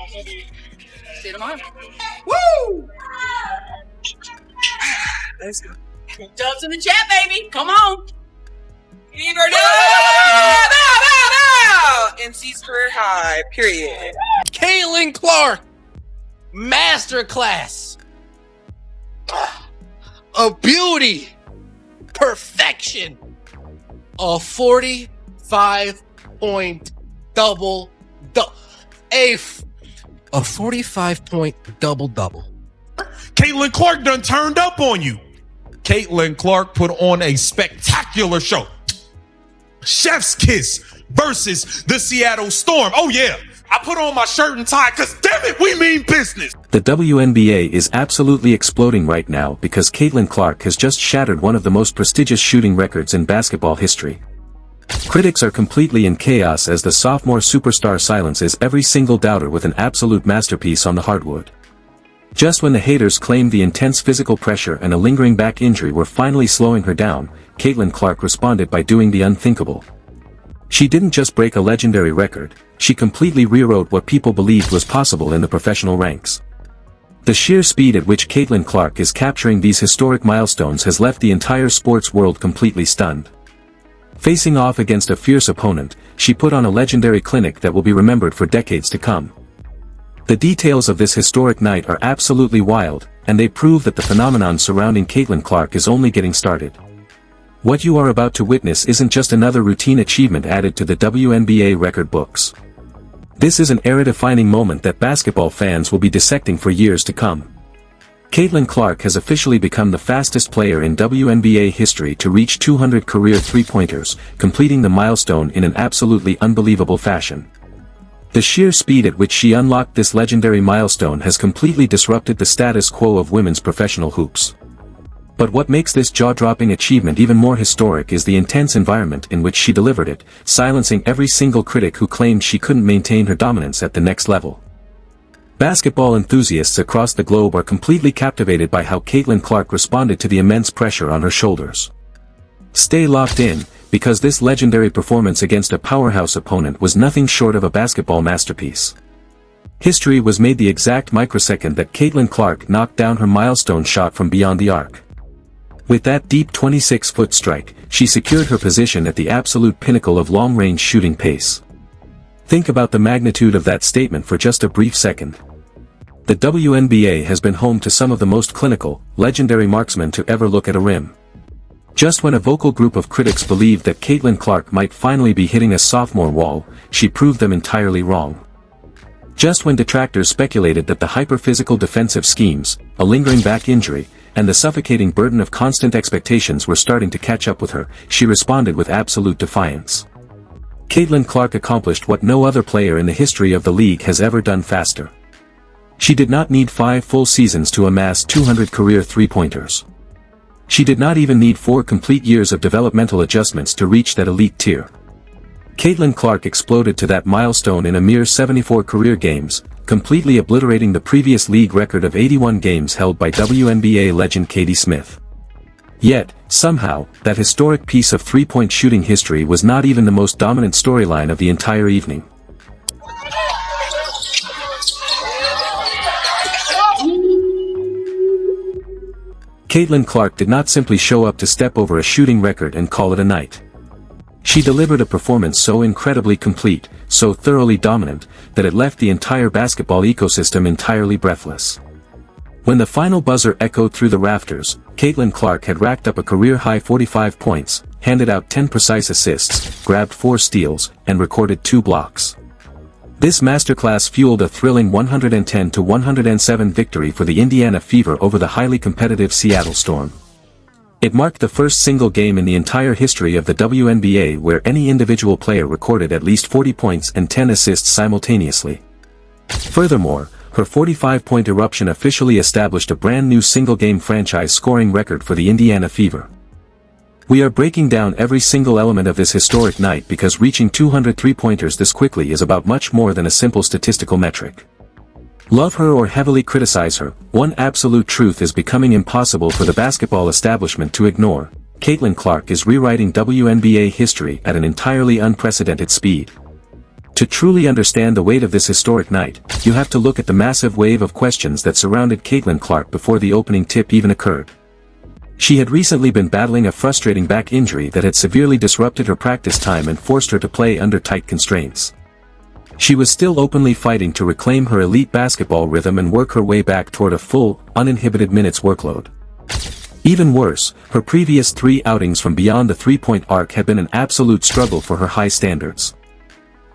See you tomorrow. Woo! Let's go. Jumps in the chat, baby. Come on. Fever NC's career high, period. Caitlin Clark, masterclass. A beauty, perfection. A 45-point double. A 45-point double. Caitlin Clark done turned up on you. Caitlin Clark put on a spectacular show. Chef's Kiss versus the Seattle Storm. Oh yeah, I put on my shirt and tie because damn it, we mean business. The WNBA is absolutely exploding right now because Caitlin Clark has just shattered one of the most prestigious shooting records in basketball history. Critics are completely in chaos as the sophomore superstar silences every single doubter with an absolute masterpiece on the hardwood. Just when the haters claimed the intense physical pressure and a lingering back injury were finally slowing her down, Caitlin Clark responded by doing the unthinkable. She didn't just break a legendary record, she completely rewrote what people believed was possible in the professional ranks. The sheer speed at which Caitlin Clark is capturing these historic milestones has left the entire sports world completely stunned. Facing off against a fierce opponent, she put on a legendary clinic that will be remembered for decades to come. The details of this historic night are absolutely wild, and they prove that the phenomenon surrounding Caitlin Clark is only getting started. What you are about to witness isn't just another routine achievement added to the WNBA record books. This is an era-defining moment that basketball fans will be dissecting for years to come. Caitlin Clark has officially become the fastest player in WNBA history to reach 200 career three-pointers, completing the milestone in an absolutely unbelievable fashion. The sheer speed at which she unlocked this legendary milestone has completely disrupted the status quo of women's professional hoops. But what makes this jaw-dropping achievement even more historic is the intense environment in which she delivered it, silencing every single critic who claimed she couldn't maintain her dominance at the next level. Basketball enthusiasts across the globe are completely captivated by how Caitlin Clark responded to the immense pressure on her shoulders. Stay locked in, because this legendary performance against a powerhouse opponent was nothing short of a basketball masterpiece. History was made the exact microsecond that Caitlin Clark knocked down her milestone shot from beyond the arc. With that deep 26-foot strike, she secured her position at the absolute pinnacle of long-range shooting pace. Think about the magnitude of that statement for just a brief second. The WNBA has been home to some of the most clinical, legendary marksmen to ever look at a rim. Just when a vocal group of critics believed that Caitlin Clark might finally be hitting a sophomore wall, she proved them entirely wrong. Just when detractors speculated that the hyper-physical defensive schemes, a lingering back injury, and the suffocating burden of constant expectations were starting to catch up with her, she responded with absolute defiance. Caitlin Clark accomplished what no other player in the history of the league has ever done faster. She did not need 5 full seasons to amass 200 career three-pointers. She did not even need 4 complete years of developmental adjustments to reach that elite tier. Caitlin Clark exploded to that milestone in a mere 74 career games, completely obliterating the previous league record of 81 games held by WNBA legend Katie Smith. Yet, somehow, that historic piece of three-point shooting history was not even the most dominant storyline of the entire evening. Caitlin Clark did not simply show up to step over a shooting record and call it a night. She delivered a performance so incredibly complete, so thoroughly dominant, that it left the entire basketball ecosystem entirely breathless. When the final buzzer echoed through the rafters, Caitlin Clark had racked up a career-high 45 points, handed out 10 precise assists, grabbed 4 steals, and recorded 2 blocks. This masterclass fueled a thrilling 110-107 victory for the Indiana Fever over the highly competitive Seattle Storm. It marked the first single game in the entire history of the WNBA where any individual player recorded at least 40 points and 10 assists simultaneously. Furthermore, her 45-point eruption officially established a brand new single-game franchise scoring record for the Indiana Fever. We are breaking down every single element of this historic night because reaching 200 three-pointers this quickly is about much more than a simple statistical metric. Love her or heavily criticize her, one absolute truth is becoming impossible for the basketball establishment to ignore: Caitlin Clark is rewriting WNBA history at an entirely unprecedented speed. To truly understand the weight of this historic night, you have to look at the massive wave of questions that surrounded Caitlin Clark before the opening tip even occurred. She had recently been battling a frustrating back injury that had severely disrupted her practice time and forced her to play under tight constraints. She was still openly fighting to reclaim her elite basketball rhythm and work her way back toward a full, uninhibited minutes workload. Even worse, her previous 3 outings from beyond the three-point arc had been an absolute struggle for her high standards.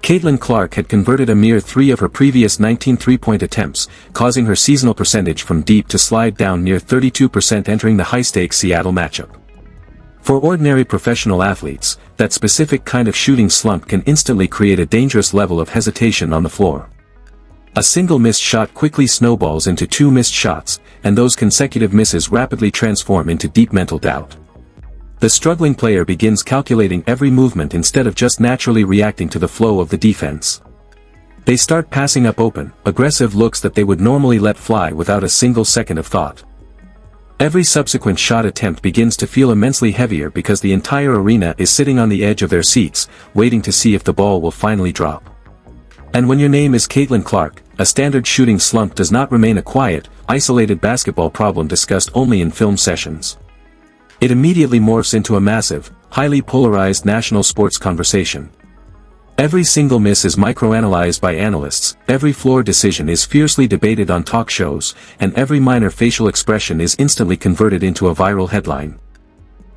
Caitlin Clark had converted a mere 3 of her previous 19 three-point attempts, causing her seasonal percentage from deep to slide down near 32% entering the high-stakes Seattle matchup. For ordinary professional athletes, that specific kind of shooting slump can instantly create a dangerous level of hesitation on the floor. A single missed shot quickly snowballs into 2 missed shots, and those consecutive misses rapidly transform into deep mental doubt. The struggling player begins calculating every movement instead of just naturally reacting to the flow of the defense. They start passing up open, aggressive looks that they would normally let fly without a single second of thought. Every subsequent shot attempt begins to feel immensely heavier because the entire arena is sitting on the edge of their seats, waiting to see if the ball will finally drop. And when your name is Caitlin Clark, a standard shooting slump does not remain a quiet, isolated basketball problem discussed only in film sessions. It immediately morphs into a massive, highly polarized national sports conversation. Every single miss is microanalyzed by analysts, every floor decision is fiercely debated on talk shows, and every minor facial expression is instantly converted into a viral headline.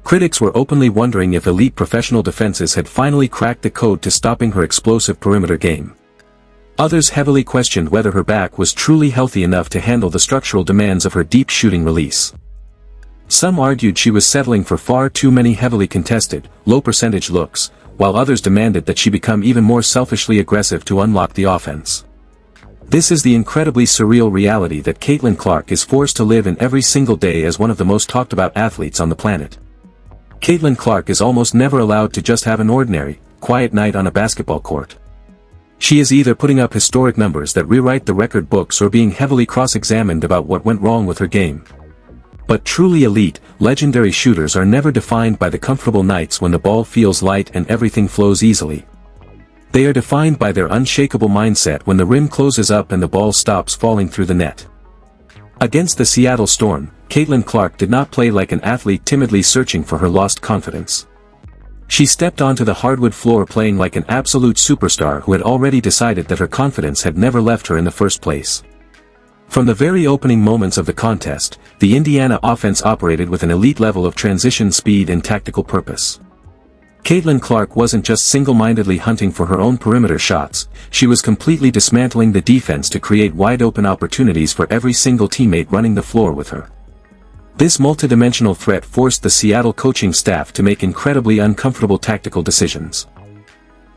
Critics were openly wondering if elite professional defenses had finally cracked the code to stopping her explosive perimeter game. Others heavily questioned whether her back was truly healthy enough to handle the structural demands of her deep shooting release. Some argued she was settling for far too many heavily contested, low-percentage looks, while others demanded that she become even more selfishly aggressive to unlock the offense. This is the incredibly surreal reality that Caitlin Clark is forced to live in every single day as one of the most talked-about athletes on the planet. Caitlin Clark is almost never allowed to just have an ordinary, quiet night on a basketball court. She is either putting up historic numbers that rewrite the record books or being heavily cross-examined about what went wrong with her game. But truly elite, legendary shooters are never defined by the comfortable nights when the ball feels light and everything flows easily. They are defined by their unshakable mindset when the rim closes up and the ball stops falling through the net. Against the Seattle Storm, Caitlin Clark did not play like an athlete timidly searching for her lost confidence. She stepped onto the hardwood floor playing like an absolute superstar who had already decided that her confidence had never left her in the first place. From the very opening moments of the contest, the Indiana offense operated with an elite level of transition speed and tactical purpose. Caitlin Clark wasn't just single-mindedly hunting for her own perimeter shots, she was completely dismantling the defense to create wide-open opportunities for every single teammate running the floor with her. This multidimensional threat forced the Seattle coaching staff to make incredibly uncomfortable tactical decisions.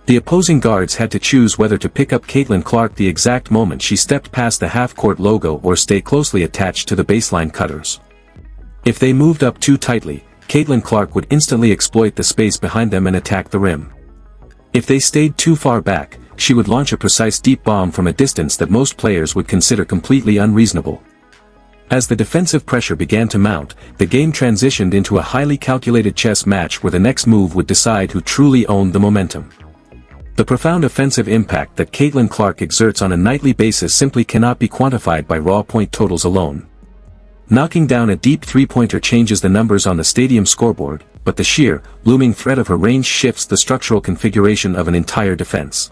The opposing guards had to choose whether to pick up Caitlin Clark the exact moment she stepped past the half-court logo or stay closely attached to the baseline cutters. If they moved up too tightly, Caitlin Clark would instantly exploit the space behind them and attack the rim. If they stayed too far back, she would launch a precise deep bomb from a distance that most players would consider completely unreasonable. As the defensive pressure began to mount, the game transitioned into a highly calculated chess match where the next move would decide who truly owned the momentum. The profound offensive impact that Caitlin Clark exerts on a nightly basis simply cannot be quantified by raw point totals alone. Knocking down a deep three-pointer changes the numbers on the stadium scoreboard, but the sheer, looming threat of her range shifts the structural configuration of an entire defense.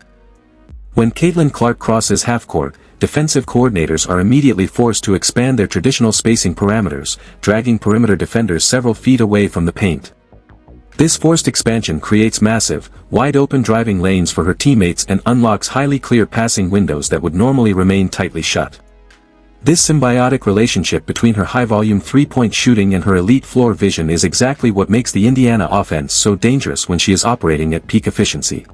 When Caitlin Clark crosses half-court, defensive coordinators are immediately forced to expand their traditional spacing parameters, dragging perimeter defenders several feet away from the paint. This forced expansion creates massive, wide-open driving lanes for her teammates and unlocks highly clear passing windows that would normally remain tightly shut. This symbiotic relationship between her high-volume three-point shooting and her elite floor vision is exactly what makes the Indiana offense so dangerous when she is operating at peak efficiency.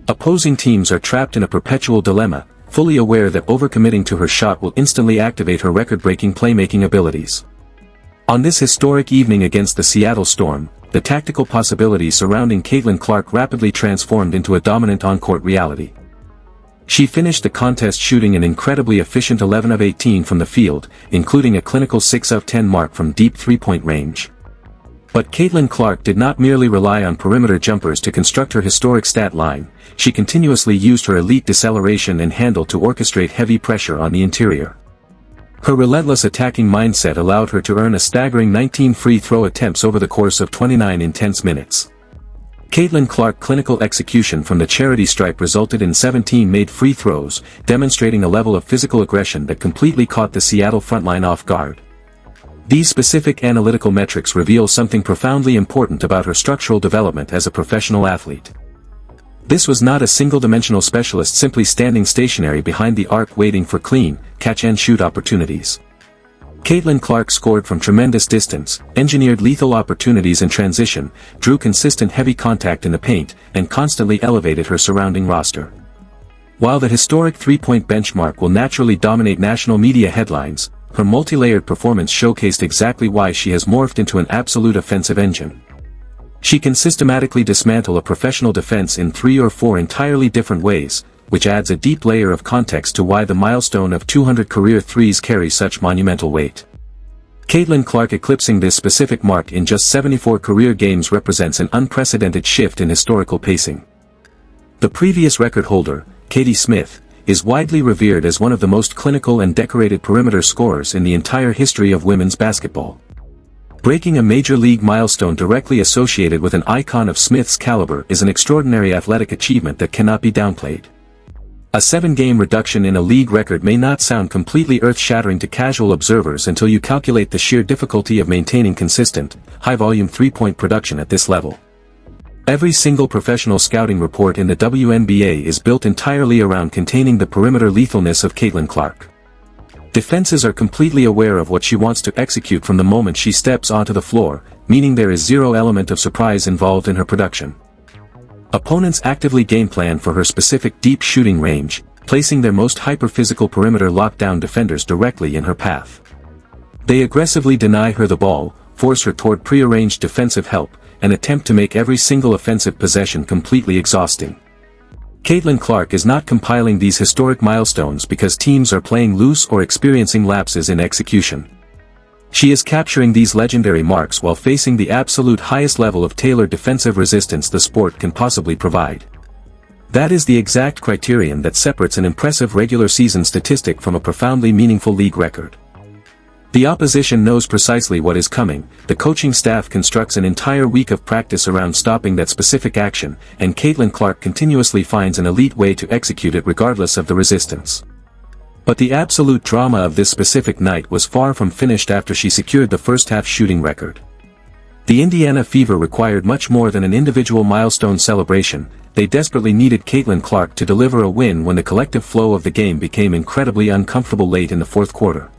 Opposing teams are trapped in a perpetual dilemma, fully aware that overcommitting to her shot will instantly activate her record-breaking playmaking abilities. On this historic evening against the Seattle Storm, the tactical possibilities surrounding Caitlin Clark rapidly transformed into a dominant on-court reality. She finished the contest shooting an incredibly efficient 11 of 18 from the field, including a clinical 6 of 10 mark from deep three-point range. But Caitlin Clark did not merely rely on perimeter jumpers to construct her historic stat line, she continuously used her elite deceleration and handle to orchestrate heavy pressure on the interior. Her relentless attacking mindset allowed her to earn a staggering 19 free throw attempts over the course of 29 intense minutes. Caitlin Clark's clinical execution from the charity stripe resulted in 17 made free throws, demonstrating a level of physical aggression that completely caught the Seattle frontline off guard. These specific analytical metrics reveal something profoundly important about her structural development as a professional athlete. This was not a single-dimensional specialist simply standing stationary behind the arc waiting for clean, catch-and-shoot opportunities. Caitlin Clark scored from tremendous distance, engineered lethal opportunities in transition, drew consistent heavy contact in the paint, and constantly elevated her surrounding roster. While the historic three-point benchmark will naturally dominate national media headlines, her multi-layered performance showcased exactly why she has morphed into an absolute offensive engine. She can systematically dismantle a professional defense in 3 or 4 entirely different ways, which adds a deep layer of context to why the milestone of 200 career threes carries such monumental weight. Caitlin Clark eclipsing this specific mark in just 74 career games represents an unprecedented shift in historical pacing. The previous record holder, Katie Smith, is widely revered as one of the most clinical and decorated perimeter scorers in the entire history of women's basketball. Breaking a major league milestone directly associated with an icon of Smith's caliber is an extraordinary athletic achievement that cannot be downplayed. A 7-game reduction in a league record may not sound completely earth-shattering to casual observers until you calculate the sheer difficulty of maintaining consistent, high-volume three-point production at this level. Every single professional scouting report in the Wnba is built entirely around containing the perimeter lethalness of Caitlin Clark. Defenses are completely aware of what she wants to execute from the moment she steps onto the floor, meaning there is zero element of surprise involved in her production. Opponents actively game plan for her specific deep shooting range, placing their most hyper-physical perimeter lockdown defenders directly in her path. They aggressively deny her the ball, force her toward prearranged defensive help, and attempt to make every single offensive possession completely exhausting. Caitlin Clark is not compiling these historic milestones because teams are playing loose or experiencing lapses in execution. She is capturing these legendary marks while facing the absolute highest level of tailored defensive resistance the sport can possibly provide. That is the exact criterion that separates an impressive regular season statistic from a profoundly meaningful league record. The opposition knows precisely what is coming, the coaching staff constructs an entire week of practice around stopping that specific action, and Caitlin Clark continuously finds an elite way to execute it regardless of the resistance. But the absolute drama of this specific night was far from finished after she secured the first-half shooting record. The Indiana Fever required much more than an individual milestone celebration, they desperately needed Caitlin Clark to deliver a win when the collective flow of the game became incredibly uncomfortable late in the fourth quarter.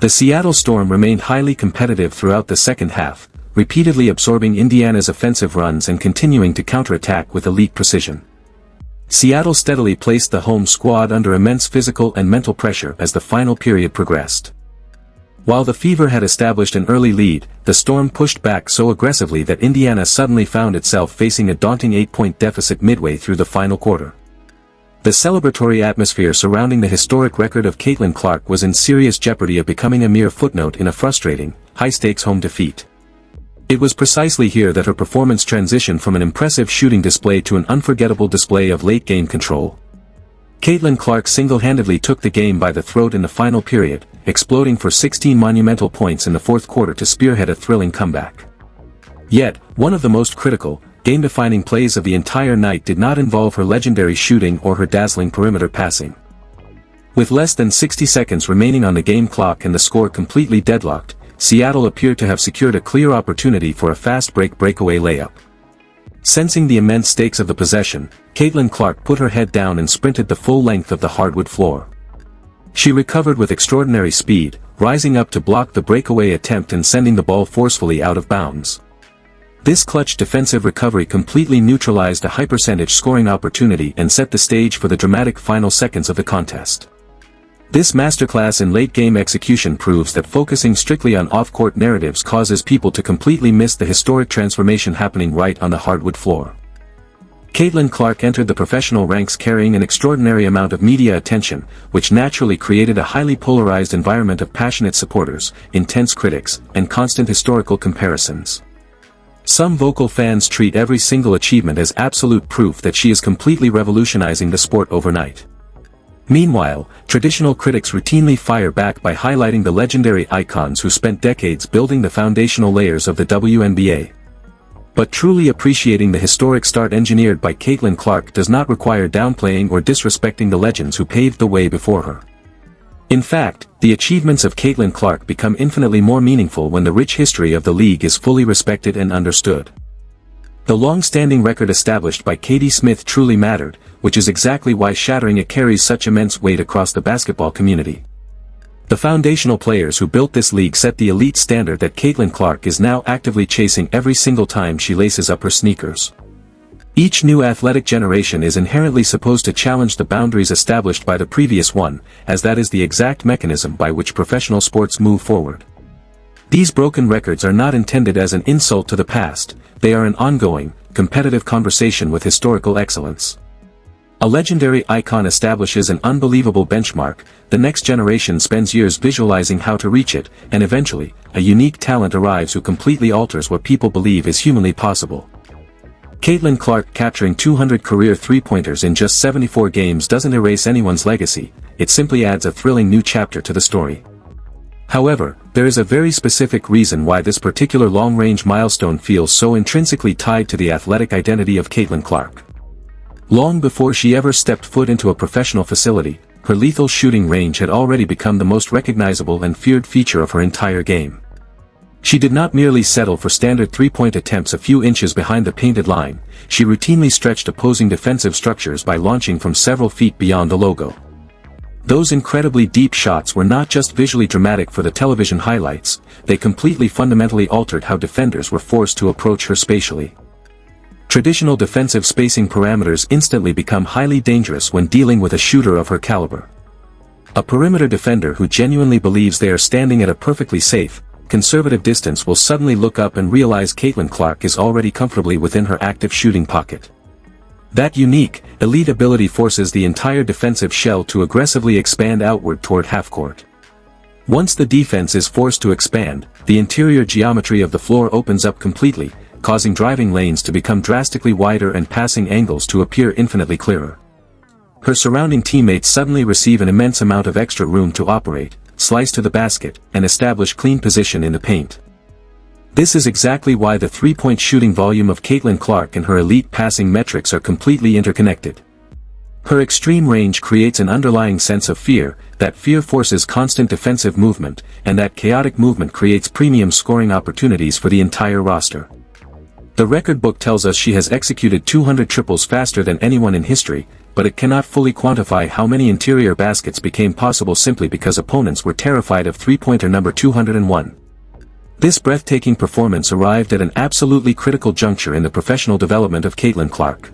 The Seattle Storm remained highly competitive throughout the second half, repeatedly absorbing Indiana's offensive runs and continuing to counterattack with elite precision. Seattle steadily placed the home squad under immense physical and mental pressure as the final period progressed. While the Fever had established an early lead, the Storm pushed back so aggressively that Indiana suddenly found itself facing a daunting 8-point deficit midway through the final quarter. The celebratory atmosphere surrounding the historic record of Caitlin Clark was in serious jeopardy of becoming a mere footnote in a frustrating, high-stakes home defeat. It was precisely here that her performance transitioned from an impressive shooting display to an unforgettable display of late-game control. Caitlin Clark single-handedly took the game by the throat in the final period, exploding for 16 monumental points in the fourth quarter to spearhead a thrilling comeback. Yet, one of the most critical, game-defining plays of the entire night did not involve her legendary shooting or her dazzling perimeter passing. With less than 60 seconds remaining on the game clock and the score completely deadlocked, Seattle appeared to have secured a clear opportunity for a fast-break breakaway layup. Sensing the immense stakes of the possession, Caitlin Clark put her head down and sprinted the full length of the hardwood floor. She recovered with extraordinary speed, rising up to block the breakaway attempt and sending the ball forcefully out of bounds. This clutch defensive recovery completely neutralized a high-percentage scoring opportunity and set the stage for the dramatic final seconds of the contest. This masterclass in late-game execution proves that focusing strictly on off-court narratives causes people to completely miss the historic transformation happening right on the hardwood floor. Caitlin Clark entered the professional ranks carrying an extraordinary amount of media attention, which naturally created a highly polarized environment of passionate supporters, intense critics, and constant historical comparisons. Some vocal fans treat every single achievement as absolute proof that she is completely revolutionizing the sport overnight. Meanwhile, traditional critics routinely fire back by highlighting the legendary icons who spent decades building the foundational layers of the WNBA. But truly appreciating the historic start engineered by Caitlin Clark does not require downplaying or disrespecting the legends who paved the way before her. In fact, the achievements of Caitlin Clark become infinitely more meaningful when the rich history of the league is fully respected and understood. The long-standing record established by Katie Smith truly mattered, which is exactly why shattering it carries such immense weight across the basketball community. The foundational players who built this league set the elite standard that Caitlin Clark is now actively chasing every single time she laces up her sneakers. Each new athletic generation is inherently supposed to challenge the boundaries established by the previous one, as that is the exact mechanism by which professional sports move forward. These broken records are not intended as an insult to the past, they are an ongoing, competitive conversation with historical excellence. A legendary icon establishes an unbelievable benchmark, the next generation spends years visualizing how to reach it, and eventually, a unique talent arrives who completely alters what people believe is humanly possible. Caitlin Clark capturing 200 career three-pointers in just 74 games doesn't erase anyone's legacy, it simply adds a thrilling new chapter to the story. However, there is a very specific reason why this particular long-range milestone feels so intrinsically tied to the athletic identity of Caitlin Clark. Long before she ever stepped foot into a professional facility, her lethal shooting range had already become the most recognizable and feared feature of her entire game. She did not merely settle for standard three-point attempts a few inches behind the painted line, she routinely stretched opposing defensive structures by launching from several feet beyond the logo. Those incredibly deep shots were not just visually dramatic for the television highlights, they completely fundamentally altered how defenders were forced to approach her spatially. Traditional defensive spacing parameters instantly become highly dangerous when dealing with a shooter of her caliber. A perimeter defender who genuinely believes they are standing at a perfectly safe, conservative distance will suddenly look up and realize Caitlin Clark is already comfortably within her active shooting pocket. That unique, elite ability forces the entire defensive shell to aggressively expand outward toward half-court. Once the defense is forced to expand, the interior geometry of the floor opens up completely, causing driving lanes to become drastically wider and passing angles to appear infinitely clearer. Her surrounding teammates suddenly receive an immense amount of extra room to operate, slice to the basket, and establish clean position in the paint. This is exactly why the three-point shooting volume of Caitlin Clark and her elite passing metrics are completely interconnected. Her extreme range creates an underlying sense of fear, that fear forces constant defensive movement, and that chaotic movement creates premium scoring opportunities for the entire roster. The record book tells us she has executed 200 triples faster than anyone in history, but it cannot fully quantify how many interior baskets became possible simply because opponents were terrified of three-pointer number 201. This breathtaking performance arrived at an absolutely critical juncture in the professional development of Caitlin Clark.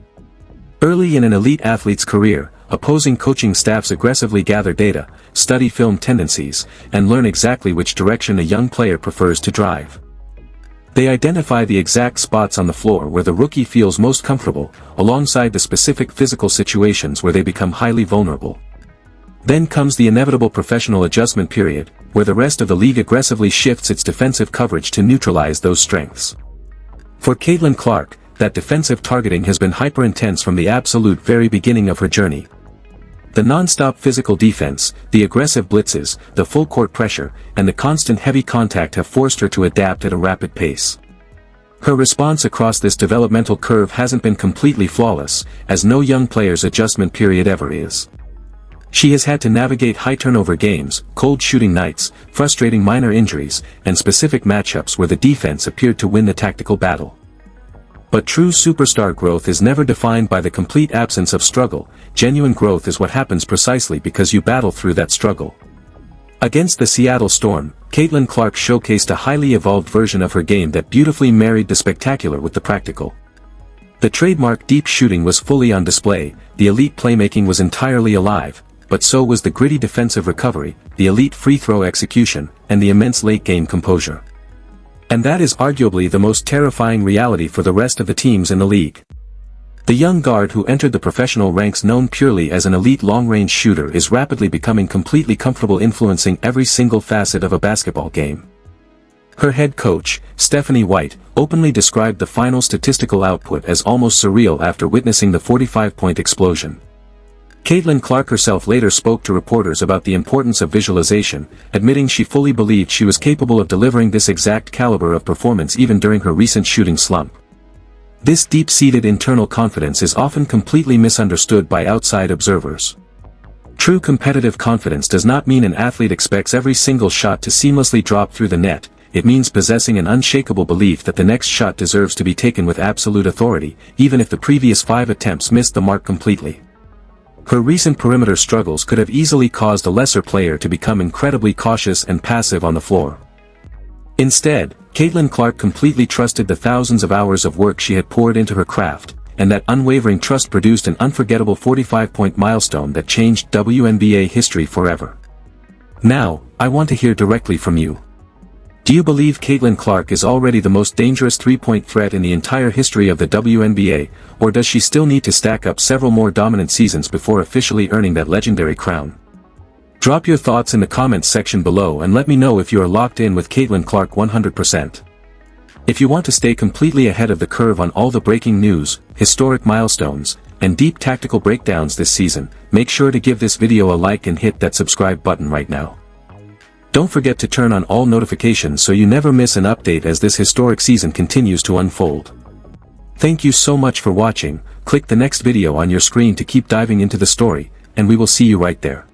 Early in an elite athlete's career, opposing coaching staffs aggressively gather data, study film tendencies, and learn exactly which direction a young player prefers to drive. They identify the exact spots on the floor where the rookie feels most comfortable, alongside the specific physical situations where they become highly vulnerable. Then comes the inevitable professional adjustment period, where the rest of the league aggressively shifts its defensive coverage to neutralize those strengths. For Caitlin Clark, that defensive targeting has been hyper-intense from the absolute very beginning of her journey. The non-stop physical defense, the aggressive blitzes, the full-court pressure, and the constant heavy contact have forced her to adapt at a rapid pace. Her response across this developmental curve hasn't been completely flawless, as no young player's adjustment period ever is. She has had to navigate high-turnover games, cold shooting nights, frustrating minor injuries, and specific matchups where the defense appeared to win the tactical battle. But true superstar growth is never defined by the complete absence of struggle, genuine growth is what happens precisely because you battle through that struggle. Against the Seattle Storm, Caitlin Clark showcased a highly evolved version of her game that beautifully married the spectacular with the practical. The trademark deep shooting was fully on display, the elite playmaking was entirely alive, but so was the gritty defensive recovery, the elite free throw execution, and the immense late-game composure. And that is arguably the most terrifying reality for the rest of the teams in the league. The young guard who entered the professional ranks known purely as an elite long-range shooter is rapidly becoming completely comfortable influencing every single facet of a basketball game. Her head coach, Stephanie White, openly described the final statistical output as almost surreal after witnessing the 45-point explosion. Caitlin Clark herself later spoke to reporters about the importance of visualization, admitting she fully believed she was capable of delivering this exact caliber of performance even during her recent shooting slump. This deep-seated internal confidence is often completely misunderstood by outside observers. True competitive confidence does not mean an athlete expects every single shot to seamlessly drop through the net. It means possessing an unshakable belief that the next shot deserves to be taken with absolute authority, even if the previous 5 attempts missed the mark completely. Her recent perimeter struggles could have easily caused a lesser player to become incredibly cautious and passive on the floor. Instead, Caitlin Clark completely trusted the thousands of hours of work she had poured into her craft, and that unwavering trust produced an unforgettable 45-point milestone that changed WNBA history forever. Now, I want to hear directly from you. Do you believe Caitlin Clark is already the most dangerous three-point threat in the entire history of the WNBA, or does she still need to stack up several more dominant seasons before officially earning that legendary crown? Drop your thoughts in the comments section below and let me know if you are locked in with Caitlin Clark 100%. If you want to stay completely ahead of the curve on all the breaking news, historic milestones, and deep tactical breakdowns this season, make sure to give this video a like and hit that subscribe button right now. Don't forget to turn on all notifications so you never miss an update as this historic season continues to unfold. Thank you so much for watching. Click the next video on your screen to keep diving into the story, and we will see you right there.